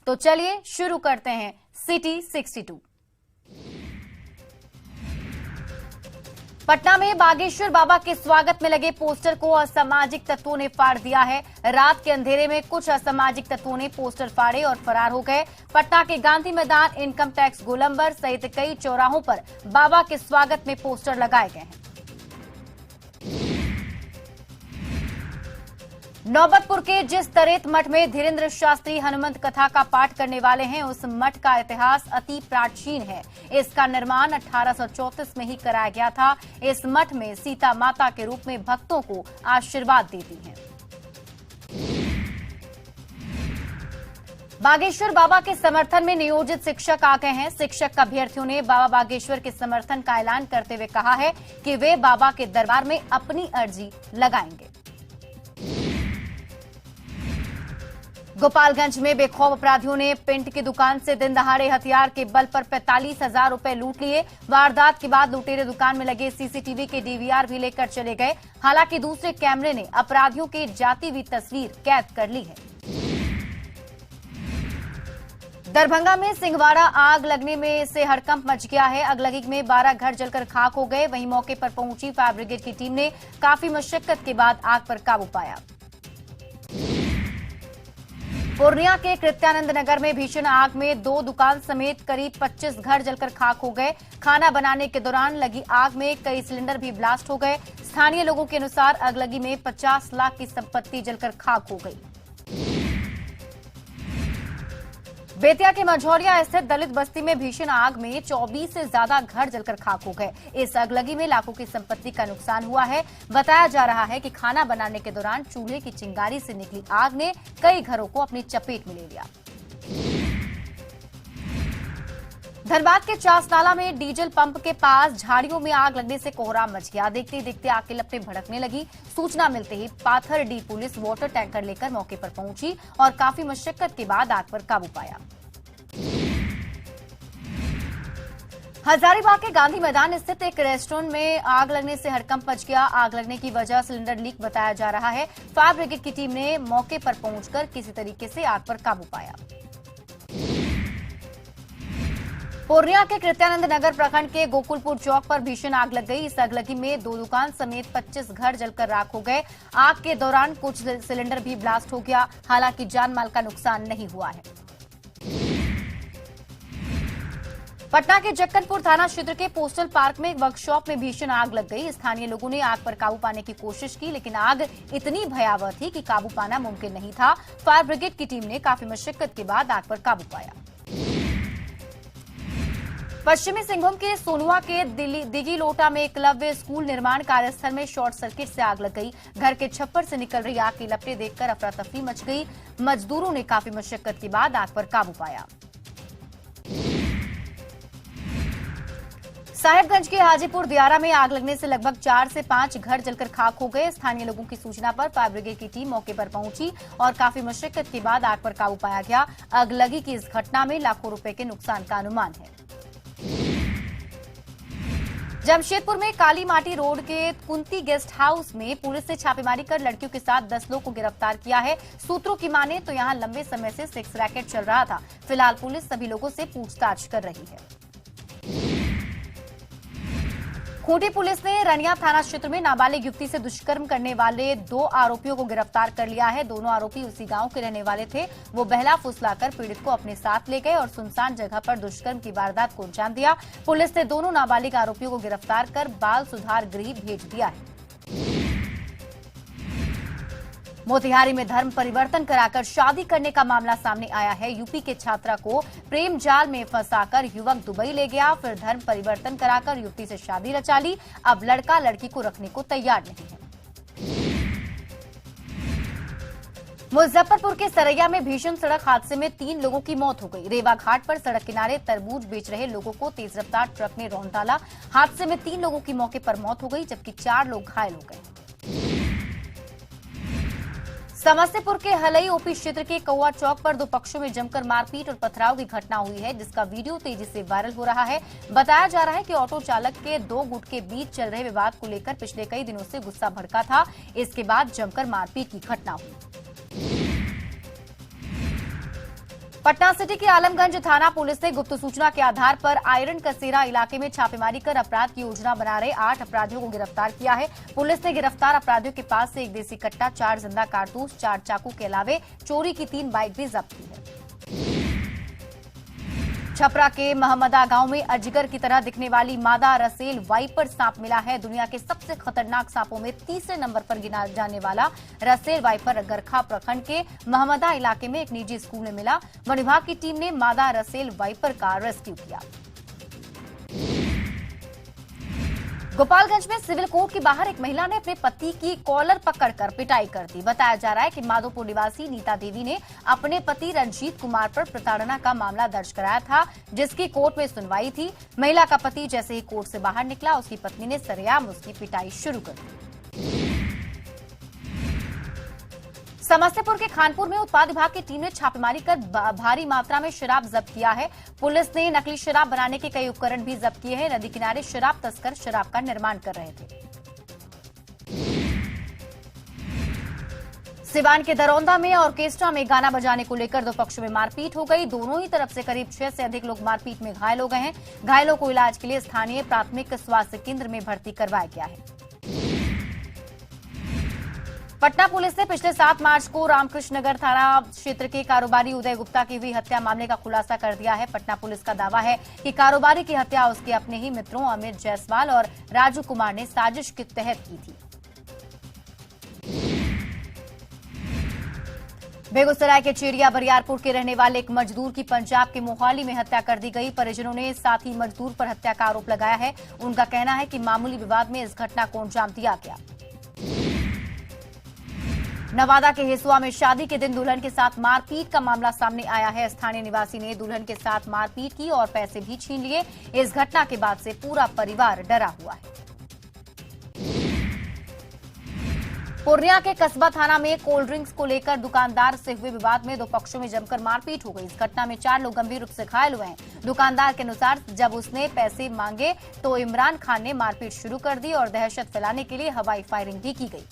तो चलिए शुरू करते हैं सिटी 62। पटना में बागेश्वर बाबा के स्वागत में लगे पोस्टर को असामाजिक तत्वों ने फाड़ दिया है। रात के अंधेरे में कुछ असामाजिक तत्वों ने पोस्टर फाड़े और फरार हो गए। पटना के गांधी मैदान, इनकम टैक्स गोलंबर सहित कई चौराहों पर बाबा के स्वागत में पोस्टर लगाए गए हैं। नौबतपुर के जिस तरेत मठ में धीरेन्द्र शास्त्री हनुमंत कथा का पाठ करने वाले हैं, उस मठ का इतिहास अति प्राचीन है। इसका निर्माण 1834 में ही कराया गया था। इस मठ में सीता माता के रूप में भक्तों को आशीर्वाद देती हैं। बागेश्वर बाबा के समर्थन में नियोजित शिक्षक आ गए हैं। शिक्षक अभ्यर्थियों ने बाबा बागेश्वर के समर्थन का ऐलान करते हुए कहा है कि वे बाबा के दरबार में अपनी अर्जी लगाएंगे। गोपालगंज में बेखौफ अपराधियों ने पेंट की दुकान से दिन दहाड़े हथियार के बल पर 45,000 रुपए लूट लिए। वारदात के बाद लुटेरे दुकान में लगे सीसीटीवी के डीवीआर भी लेकर चले गए। हालांकि दूसरे कैमरे ने अपराधियों की जाती हुई तस्वीर कैद कर ली है। दरभंगा में सिंहवाड़ा आग लगने में से हड़कंप मच गया है। अगलगी में 12 घर जलकर खाक हो गए। वहीं मौके पर पहुंची फायर ब्रिगेड की टीम ने काफी मशक्कत के बाद आग पर काबू पाया। पूर्णिया के कृत्यानंद नगर में भीषण आग में 2 दुकान समेत करीब 25 घर जलकर खाक हो गए। खाना बनाने के दौरान लगी आग में कई सिलेंडर भी ब्लास्ट हो गए। स्थानीय लोगों के अनुसार अगलगी में 50 लाख की संपत्ति जलकर खाक हो गई। बेतिया के मझौलिया स्थित दलित बस्ती में भीषण आग में 24 से ज्यादा घर जलकर खाक हो गए। इस अगलगी में लाखों की संपत्ति का नुकसान हुआ है। बताया जा रहा है कि खाना बनाने के दौरान चूल्हे की चिंगारी से निकली आग ने कई घरों को अपनी चपेट में ले लिया। धनबाद के चासनाला में डीजल पंप के पास झाड़ियों में आग लगने से कोहराम मच गया। देखते ही देखते आग की लपटें भड़कने लगी। सूचना मिलते ही पाथर डी पुलिस वाटर टैंकर लेकर मौके पर पहुंची और काफी मशक्कत के बाद आग पर काबू पाया। हजारीबाग के गांधी मैदान स्थित एक रेस्टोरेंट में आग लगने से हड़कंप मच गया। आग लगने की वजह सिलेंडर लीक बताया जा रहा है। फायर ब्रिगेड की टीम ने मौके पर पहुंचकर किसी तरीके से आग पर काबू पाया। पूर्णिया के कृत्यानंद नगर प्रखंड के गोकुलपुर चौक पर भीषण आग लग गई। इस अगलगी में 2 दुकान समेत 25 घर जलकर राख हो गए। आग के दौरान कुछ सिलेंडर भी ब्लास्ट हो गया। हालांकि जान माल का नुकसान नहीं हुआ है। पटना के जक्कनपुर थाना क्षेत्र के पोस्टल पार्क में एक वर्कशॉप में भीषण आग लग गई। स्थानीय लोगों ने आग पर काबू पाने की कोशिश की, लेकिन आग इतनी भयावह थी कि काबू पाना मुमकिन नहीं था। फायर ब्रिगेड की टीम ने काफी मशक्कत के बाद आग पर काबू पाया। पश्चिमी सिंहभूम के सोनुआ के दिगी लोटा में एकलव्य स्कूल निर्माण कार्यस्थल में शॉर्ट सर्किट से आग लग गई। घर के छप्पर से निकल रही आग की लपटें देखकर अफरा तफरी मच गई। मजदूरों ने काफी मशक्कत के बाद आग पर काबू पाया। साहिबगंज के हाजीपुर दियारा में आग लगने से लगभग 4 से 5 घर जलकर खाक हो गए। स्थानीय लोगों की सूचना पर फायर ब्रिगेड की टीम मौके पर पहुंची और काफी मशक्कत के बाद आग पर काबू पाया गया। अगलगी की इस घटना में लाखों रुपए के नुकसान का अनुमान है। जमशेदपुर में काली माटी रोड के कुंती गेस्ट हाउस में पुलिस ने छापेमारी कर लड़कियों के साथ 10 लोगों को गिरफ्तार किया है। सूत्रों की माने तो यहां लंबे समय से सेक्स रैकेट चल रहा था। फिलहाल पुलिस सभी लोगों से पूछताछ कर रही है। खूंटी पुलिस ने रनिया थाना क्षेत्र में नाबालिग युवती से दुष्कर्म करने वाले 2 आरोपियों को गिरफ्तार कर लिया है। दोनों आरोपी उसी गांव के रहने वाले थे। वो बहला फुसलाकर पीड़ित को अपने साथ ले गए और सुनसान जगह पर दुष्कर्म की वारदात को अंजाम दिया। पुलिस ने दोनों नाबालिग आरोपियों को गिरफ्तार कर बाल सुधार गृह भेज दिया है। मोतिहारी में धर्म परिवर्तन कराकर शादी करने का मामला सामने आया है। यूपी के छात्रा को प्रेम जाल में फंसाकर युवक दुबई ले गया, फिर धर्म परिवर्तन कराकर युवती से शादी रचा ली। अब लड़का लड़की को रखने को तैयार नहीं है। मुजफ्फरपुर के सरैया में भीषण सड़क हादसे में 3 लोगों की मौत हो गई। रेवा घाट पर सड़क किनारे तरबूज बेच रहे लोगों को तेज रफ्तार ट्रक ने रौंद डाला। हादसे में 3 लोगों की मौके पर मौत हो गई, जबकि 4 लोग घायल हो गए। समस्तीपुर के हलई ओपी क्षेत्र के कौआ चौक पर 2 पक्षों में जमकर मारपीट और पथराव की घटना हुई है, जिसका वीडियो तेजी से वायरल हो रहा है। बताया जा रहा है कि ऑटो चालक के 2 गुट के बीच चल रहे विवाद को लेकर पिछले कई दिनों से गुस्सा भड़का था। इसके बाद जमकर मारपीट की घटना हुई। पटना सिटी के आलमगंज थाना पुलिस ने गुप्त सूचना के आधार पर आयरन कसेरा इलाके में छापेमारी कर अपराध की योजना बना रहे 8 अपराधियों को गिरफ्तार किया है। पुलिस ने गिरफ्तार अपराधियों के पास से एक देसी कट्टा, 4 जिंदा कारतूस, 4 चाकू के अलावे चोरी की 3 बाइक भी जब्त की है। छपरा के महमदा गांव में अजगर की तरह दिखने वाली मादा रसेल वाइपर सांप मिला है। दुनिया के सबसे खतरनाक सांपों में तीसरे नंबर पर गिना जाने वाला रसेल वाइपर गरखा प्रखंड के महमदा इलाके में एक निजी स्कूल में मिला। वन विभाग की टीम ने मादा रसेल वाइपर का रेस्क्यू किया। गोपालगंज में सिविल कोर्ट के बाहर एक महिला ने अपने पति की कॉलर पकड़कर पिटाई कर दी। बताया जा रहा है कि माधोपुर निवासी नीता देवी ने अपने पति रंजीत कुमार पर प्रताड़ना का मामला दर्ज कराया था, जिसकी कोर्ट में सुनवाई थी। महिला का पति जैसे ही कोर्ट से बाहर निकला, उसकी पत्नी ने सरेआम उसकी पिटाई शुरू कर दी। समस्तीपुर के खानपुर में उत्पाद विभाग की टीम ने छापेमारी कर भारी मात्रा में शराब जब्त किया है। पुलिस ने नकली शराब बनाने के कई उपकरण भी जब्त किए हैं। नदी किनारे शराब तस्कर शराब का निर्माण कर रहे थे। सिवान के दरौंदा में ऑर्केस्ट्रा में गाना बजाने को लेकर 2 पक्षों में मारपीट हो गई। दोनों ही तरफ से करीब 6 से अधिक लोग मारपीट में घायल हो गए हैं। घायलों को इलाज के लिए स्थानीय प्राथमिक स्वास्थ्य केंद्र में भर्ती करवाया गया है। पटना पुलिस ने पिछले 7 मार्च को रामकृष्ण नगर थाना क्षेत्र के कारोबारी उदय गुप्ता की हुई हत्या मामले का खुलासा कर दिया है। पटना पुलिस का दावा है कि कारोबारी की हत्या उसके अपने ही मित्रों अमित जायसवाल और राजू कुमार ने साजिश के तहत की थी। बेगूसराय के चेरिया बरियारपुर के रहने वाले एक मजदूर की पंजाब के मोहाली में हत्या कर दी गई। परिजनों ने साथ ही मजदूर पर हत्या का आरोप लगाया है। उनका कहना है कि मामूली विवाद में इस घटना को अंजाम दिया गया। नवादा के हिसुआ में शादी के दिन दुल्हन के साथ मारपीट का मामला सामने आया है। स्थानीय निवासी ने दुल्हन के साथ मारपीट की और पैसे भी छीन लिए। इस घटना के बाद से पूरा परिवार डरा हुआ है। पूर्णिया के कस्बा थाना में कोल्ड ड्रिंक्स को लेकर दुकानदार से हुए विवाद में 2 पक्षों में जमकर मारपीट हो गई। इस घटना में 4 लोग गंभीर रूप से घायल हुए हैं। दुकानदार के अनुसार जब उसने पैसे मांगे तो इमरान खान ने मारपीट शुरू कर दी और दहशत फैलाने के लिए हवाई फायरिंग भी की गई।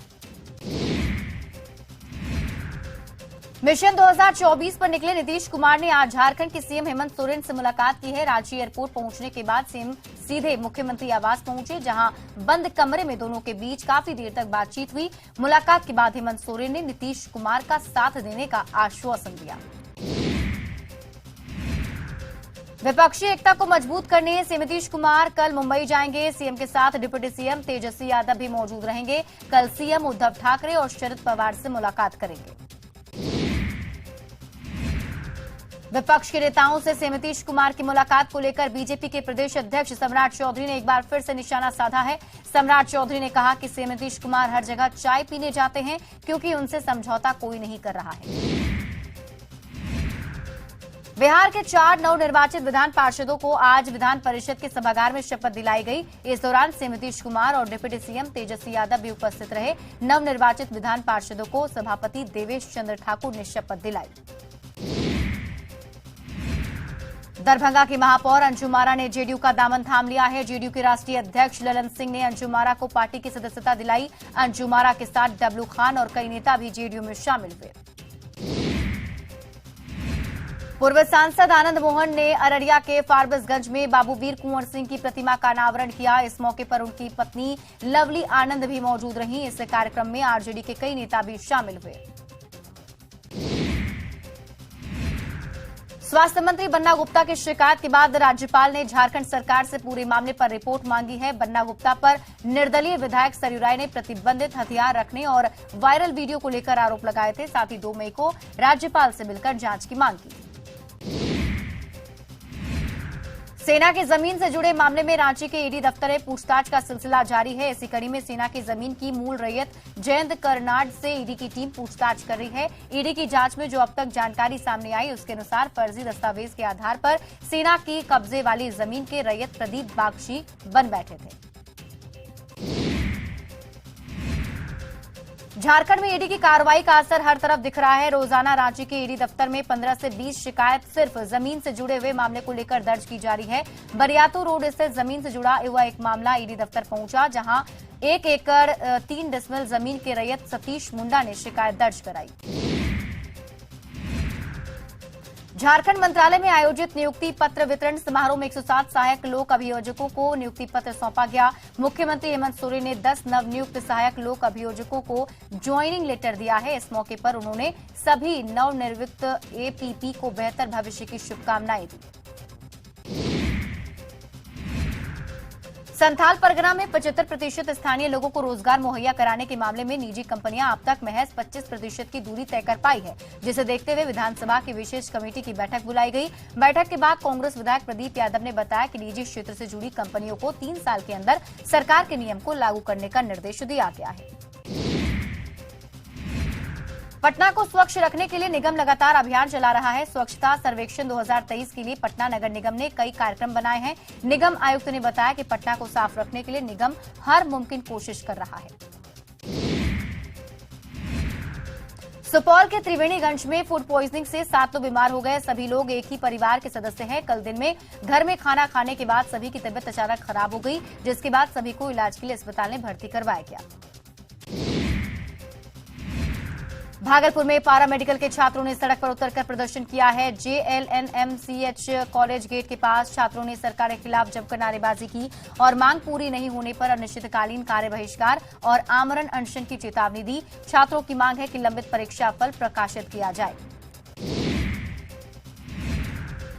मिशन 2024 पर निकले नीतीश कुमार ने आज झारखंड के सीएम हेमंत सोरेन से मुलाकात की है। रांची एयरपोर्ट पहुंचने के बाद सीएम सीधे मुख्यमंत्री आवास पहुंचे, जहां बंद कमरे में दोनों के बीच काफी देर तक बातचीत हुई। मुलाकात के बाद हेमंत सोरेन ने नीतीश कुमार का साथ देने का आश्वासन दिया। विपक्षी एकता को मजबूत करने से नीतीश कुमार कल मुंबई जाएंगे। सीएम के साथ डिप्टी सीएम तेजस्वी यादव भी मौजूद रहेंगे। कल सीएम उद्धव ठाकरे और शरद पवार से मुलाकात करेंगे। विपक्ष के नेताओं से नीतीश कुमार की मुलाकात को लेकर बीजेपी के प्रदेश अध्यक्ष सम्राट चौधरी ने एक बार फिर से निशाना साधा है। सम्राट चौधरी ने कहा कि सीएम नीतीश कुमार हर जगह चाय पीने जाते हैं क्योंकि उनसे समझौता कोई नहीं कर रहा है। बिहार के 4 नवनिर्वाचित विधान पार्षदों को आज विधान परिषद के सभागार में शपथ दिलाई गई। इस दौरान सीएम नीतीश कुमार और डिप्टी सीएम तेजस्वी यादव भी उपस्थित रहे। नवनिर्वाचित विधान पार्षदों को सभापति देवेश चंद्र ठाकुर ने शपथ दिलाई। दरभंगा की महापौर अंजुम आरा ने जेडीयू का दामन थाम लिया है। जेडीयू के राष्ट्रीय अध्यक्ष ललन सिंह ने अंजुम आरा को पार्टी की सदस्यता दिलाई। अंजुम आरा के साथ डब्लू खान और कई नेता भी जेडीयू में शामिल हुए। पूर्व सांसद आनंद मोहन ने अररिया के फारबिसगंज में बाबूवीर कुंवर सिंह की प्रतिमा का अनावरण किया। इस मौके पर उनकी पत्नी लवली आनंद भी मौजूद रहीं। इस कार्यक्रम में आरजेडी के कई नेता भी शामिल हुए। स्वास्थ्य मंत्री बन्ना गुप्ता की शिकायत के बाद राज्यपाल ने झारखंड सरकार से पूरे मामले पर रिपोर्ट मांगी है। बन्ना गुप्ता पर निर्दलीय विधायक सरयू राय ने प्रतिबंधित हथियार रखने और वायरल वीडियो को लेकर आरोप लगाए थे। साथ ही 2 मई को राज्यपाल से मिलकर जांच की मांग की। सेना की जमीन से जुड़े मामले में रांची के ईडी दफ्तर में पूछताछ का सिलसिला जारी है। इसी कड़ी में सेना की जमीन की मूल रैयत जयंत कर्नाड से ईडी की टीम पूछताछ कर रही है। ईडी की जांच में जो अब तक जानकारी सामने आई, उसके अनुसार फर्जी दस्तावेज के आधार पर सेना की कब्जे वाली जमीन के रैयत प्रदीप बागची बन बैठे थे। झारखंड में ईडी की कार्रवाई का असर हर तरफ दिख रहा है। रोजाना रांची के ईडी दफ्तर में 15 से 20 शिकायत सिर्फ जमीन से जुड़े हुए मामले को लेकर दर्ज की जा रही है। बरियातू रोड स्थित जमीन से जुड़ा हुआ एक मामला ईडी दफ्तर पहुंचा, जहां 1 एकड़ 3 डिसमिल जमीन के रैयत सतीश मुंडा ने शिकायत दर्ज कराई। झारखंड मंत्रालय में आयोजित नियुक्ति पत्र वितरण समारोह में 107 सहायक लोक अभियोजकों को नियुक्ति पत्र सौंपा गया। मुख्यमंत्री हेमंत सोरेन ने 10 नवनियुक्त सहायक लोक अभियोजकों को ज्वाइनिंग लेटर दिया है। इस मौके पर उन्होंने सभी नवनिर्वाचित एपीपी को बेहतर भविष्य की शुभकामनाएं दी। संथाल परगना में 75% स्थानीय लोगों को रोजगार मुहैया कराने के मामले में निजी कंपनियां अब तक महज 25% की दूरी तय कर पाई है, जिसे देखते हुए विधानसभा की विशेष कमेटी की बैठक बुलाई गई। बैठक के बाद कांग्रेस विधायक प्रदीप यादव ने बताया कि निजी क्षेत्र से जुड़ी कंपनियों को 3 साल के अंदर सरकार के नियम को लागू करने का निर्देश दिया गया है। पटना को स्वच्छ रखने के लिए निगम लगातार अभियान चला रहा है। स्वच्छता सर्वेक्षण 2023 के लिए पटना नगर निगम ने कई कार्यक्रम बनाए हैं। निगम आयुक्त ने बताया कि पटना को साफ रखने के लिए निगम हर मुमकिन कोशिश कर रहा है। सुपौल के त्रिवेणीगंज में फूड पॉइजनिंग से 7 लोग बीमार हो गए। सभी लोग एक ही परिवार के सदस्य हैं। कल दिन में घर में खाना खाने के बाद सभी की तबीयत अचानक खराब हो गई, जिसके बाद सभी को इलाज के लिए अस्पताल में भर्ती करवाया गया। भागलपुर में पारा मेडिकल के छात्रों ने सड़क पर उतरकर प्रदर्शन किया है। जेएलएनएमसीएच कॉलेज गेट के पास छात्रों ने सरकार के खिलाफ जमकर नारेबाजी की और मांग पूरी नहीं होने पर अनिश्चितकालीन कार्य बहिष्कार और आमरण अनशन की चेतावनी दी। छात्रों की मांग है कि लंबित परीक्षा फल प्रकाशित किया जाए।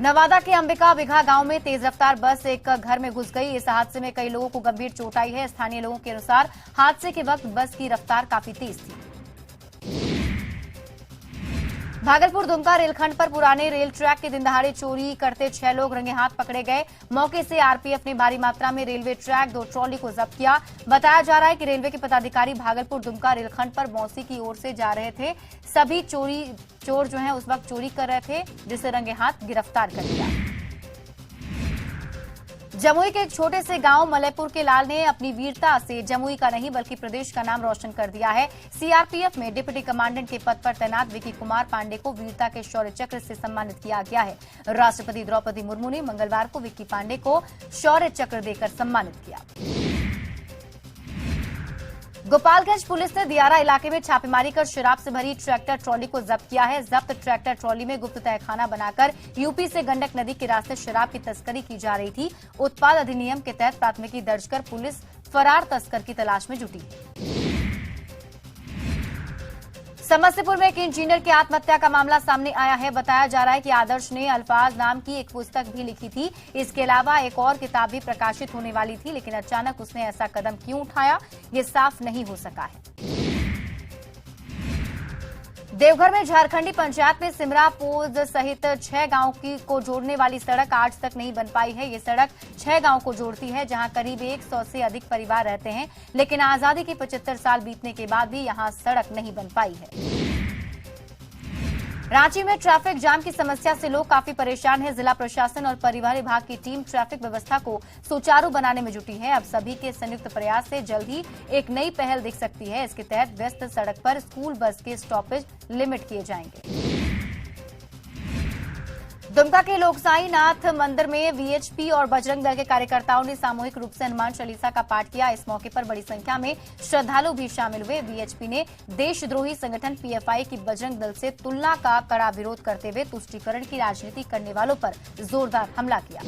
नवादा के अंबिका बिघा गांव में तेज रफ्तार बस एक घर में घुस गई। इस हादसे में कई लोगों को गंभीर चोट आई है। स्थानीय लोगों के अनुसार हादसे के वक्त बस की रफ्तार काफी तेज थी। भागलपुर दुमका रेलखंड पर पुराने रेल ट्रैक के दिन दहाड़े चोरी करते 6 लोग रंगे हाथ पकड़े गए। मौके से आरपीएफ ने भारी मात्रा में रेलवे ट्रैक 2 ट्रॉली को जब्त किया। बताया जा रहा है कि रेलवे के पदाधिकारी भागलपुर दुमका रेलखंड पर मौसी की ओर से जा रहे थे। सभी चोर जो है उस वक्त चोरी कर रहे थे, जिसे रंगे हाथ गिरफ्तार कर लिया। जमुई के एक छोटे से गांव मलयपुर के लाल ने अपनी वीरता से जमुई का नहीं बल्कि प्रदेश का नाम रोशन कर दिया है। सीआरपीएफ में डिप्टी कमांडेंट के पद पर तैनात विकी कुमार पांडे को वीरता के शौर्य चक्र से सम्मानित किया गया है। राष्ट्रपति द्रौपदी मुर्मू ने मंगलवार को विक्की पांडे को शौर्य चक्र देकर सम्मानित किया। गोपालगंज पुलिस ने दियारा इलाके में छापेमारी कर शराब से भरी ट्रैक्टर ट्रॉली को जब्त किया है। जब्त ट्रैक्टर ट्रॉली में गुप्त तहखाना बनाकर यूपी से गंडक नदी के रास्ते शराब की तस्करी की जा रही थी। उत्पाद अधिनियम के तहत प्राथमिकी दर्ज कर पुलिस फरार तस्कर की तलाश में जुटी। समस्तीपुर में एक इंजीनियर की आत्महत्या का मामला सामने आया है। बताया जा रहा है कि आदर्श ने अल्फाज नाम की एक पुस्तक भी लिखी थी। इसके अलावा एक और किताब भी प्रकाशित होने वाली थी, लेकिन अचानक उसने ऐसा कदम क्यों उठाया, ये साफ नहीं हो सका है। देवघर में झारखंडी पंचायत में सिमरा पोज सहित 6 गांव को जोड़ने वाली सड़क आज तक नहीं बन पाई है। ये सड़क 6 गांव को जोड़ती है, जहां करीब 100 से अधिक परिवार रहते हैं, लेकिन आजादी के 75 साल बीतने के बाद भी यहां सड़क नहीं बन पाई है। रांची में ट्रैफिक जाम की समस्या से लोग काफी परेशान हैं। जिला प्रशासन और परिवहन विभाग की टीम ट्रैफिक व्यवस्था को सुचारू बनाने में जुटी है। अब सभी के संयुक्त प्रयास से जल्द ही एक नई पहल दिख सकती है। इसके तहत व्यस्त सड़क पर स्कूल बस के स्टॉपेज लिमिट किए जाएंगे। दुमका के लोकसाई नाथ मंदिर में वीएचपी और बजरंग दल के कार्यकर्ताओं ने सामूहिक रूप से हनुमान चालीसा का पाठ किया। इस मौके पर बड़ी संख्या में श्रद्धालु भी शामिल हुए। वीएचपी ने देशद्रोही संगठन पीएफआई की बजरंग दल से तुलना का कड़ा विरोध करते हुए तुष्टीकरण की राजनीति करने वालों पर जोरदार हमला किया।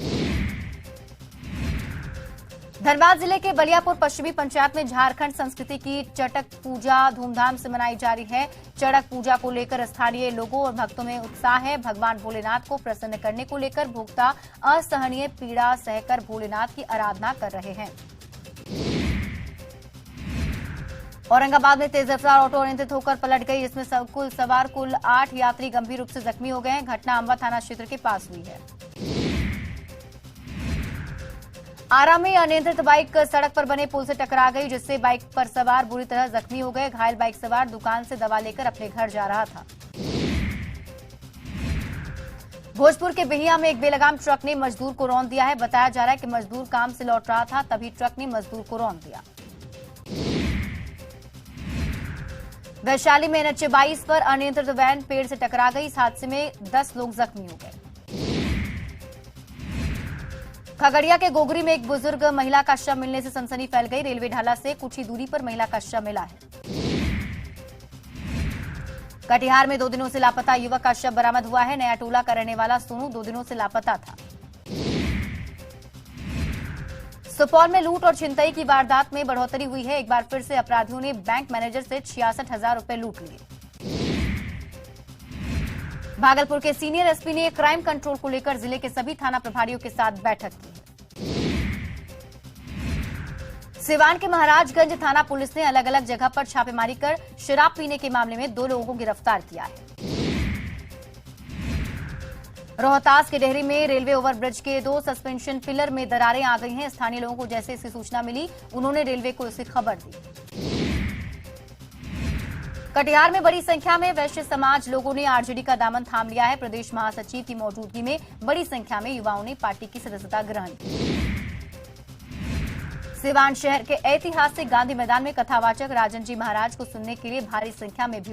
धनबाद जिले के बलियापुर पश्चिमी पंचायत में झारखंड संस्कृति की चटक पूजा धूमधाम से मनाई जा रही है। चटक पूजा को लेकर स्थानीय लोगों और भक्तों में उत्साह है। भगवान भोलेनाथ को प्रसन्न करने को लेकर भोक्ता असहनीय पीड़ा सहकर भोलेनाथ की आराधना कर रहे हैं। औरंगाबाद में तेज रफ्तार ऑटो अनियंत्रित होकर पलट गई, जिसमें सवार कुल 8 यात्री गंभीर रूप से जख्मी हो गए हैं। घटना अंबा थाना क्षेत्र के पास हुई है। आरा में अनियंत्रित बाइक सड़क पर बने पुल से टकरा गई, जिससे बाइक पर सवार बुरी तरह जख्मी हो गए। घायल बाइक सवार दुकान से दवा लेकर अपने घर जा रहा था। भोजपुर के बिहिया में एक बेलगाम ट्रक ने मजदूर को रौंद दिया है। बताया जा रहा है कि मजदूर काम से लौट रहा था, तभी ट्रक ने मजदूर को रौंद दिया। वैशाली में एनएच 22 पर अनियंत्रित वैन पेड़ से टकरा गई। इस हादसे में 10 लोग जख्मी हो गए। खगड़िया के गोगरी में एक बुजुर्ग महिला का शव मिलने से सनसनी फैल गई। रेलवे ढाला से कुछ ही दूरी पर महिला का शव मिला है। कटिहार में 2 दिनों से लापता युवक का शव बरामद हुआ है। नया टोला का रहने वाला सोनू 2 दिनों से लापता था। सुपौल में लूट और छिनतई की वारदात में बढ़ोतरी हुई है। एक बार फिर से अपराधियों ने बैंक मैनेजर से 66,000 रुपए लूट लिए। भागलपुर के सीनियर एसपी ने क्राइम कंट्रोल को लेकर जिले के सभी थाना प्रभारियों के साथ बैठक की। सिवान के महाराजगंज थाना पुलिस ने अलग अलग जगह पर छापेमारी कर शराब पीने के मामले में 2 लोगों को गिरफ्तार किया है। रोहतास के डेहरी में रेलवे ओवरब्रिज के 2 सस्पेंशन पिलर में दरारें आ गई हैं। स्थानीय लोगों को जैसे इसकी सूचना मिली, उन्होंने रेलवे को इसकी खबर दी। कटिहार में बड़ी संख्या में वैश्य समाज लोगों ने आरजेडी का दामन थाम लिया है। प्रदेश महासचिव की मौजूदगी में बड़ी संख्या में युवाओं ने पार्टी की सदस्यता ग्रहण की। सिवान शहर के ऐतिहासिक गांधी मैदान में कथावाचक राजन जी महाराज को सुनने के लिए भारी संख्या में भीड़